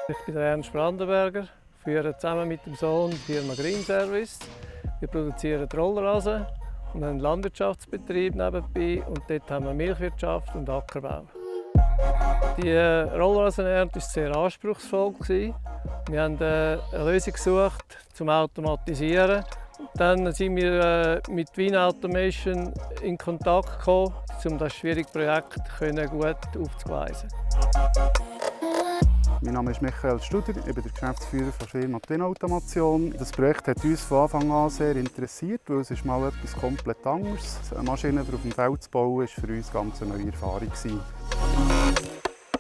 Ich bin Ernst Brandenberger, führe zusammen mit dem Sohn die Firma Green Service. Wir produzieren Rollrasen und einen Landwirtschaftsbetrieb nebenbei und dort haben wir Milchwirtschaft und Ackerbau. Die Rollrasenernte war sehr anspruchsvoll. Wir haben eine Lösung gesucht zum Automatisieren. Dann sind wir mit Wien Automation in Kontakt gekommen, um das schwierige Projekt gut aufzugleisen. Mein Name ist Michael Studer, ich bin der Geschäftsführer der Firma Twin Automation. Das Projekt hat uns von Anfang an sehr interessiert, weil es ist mal etwas komplett anderes. Eine Maschine auf dem Feld zu bauen, war für uns ganz eine neue Erfahrung.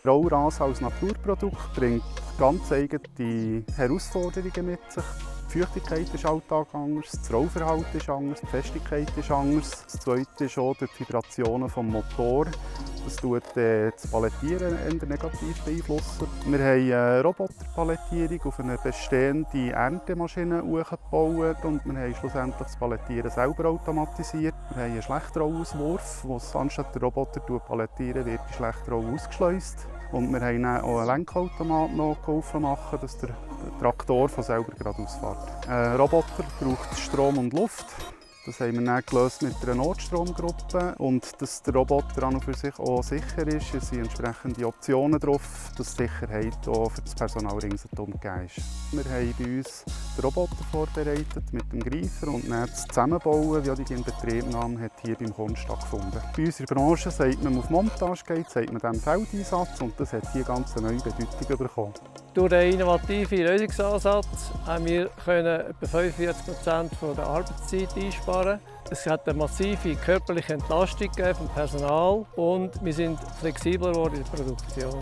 Rollrasen als Naturprodukt bringt ganz eigene Herausforderungen mit sich. Die Feuchtigkeit ist alltag anders, das Rollverhalten ist anders, die Festigkeit ist anders. Das Zweite ist auch durch die Vibrationen des Motors. Das tut das Palettieren eher negativ beeinflussen. Wir haben eine Roboterpalettierung auf eine bestehende Erntemaschine aufgebaut und wir haben schlussendlich das Palettieren selber automatisiert. Wir haben einen Schlechtrollauswurf, wo es anstatt der Roboter palettieren wird, die Schlechtrolle ausgeschleust. Und wir haben dann auch einen Lenkautomat noch geholfen machen, dass der Traktor von selber geradeaus fährt. Ein Roboter braucht Strom und Luft. Das haben wir dann gelöst mit einer Notstromgruppe. Und dass der Roboter an und für sich auch sicher ist, es sind entsprechende Optionen drauf, dass Sicherheit auch für das Personal ringsherum gegeben ist. Wir haben bei uns den Roboter vorbereitet mit dem Greifer und dann das Zusammenbauen, wie auch die Inbetriebnahme, hat hier beim Kunden stattgefunden. Bei uns in der Branche sagt man, auf Montage geht, sagt man dem Feldeinsatz und das hat hier ganz eine neue Bedeutung bekommen. Durch den innovativen Lösungsansatz haben wir etwa 45% der Arbeitszeit einsparen. Es hat eine massive körperliche Entlastung vom Personal und wir sind flexibler geworden in der Produktion.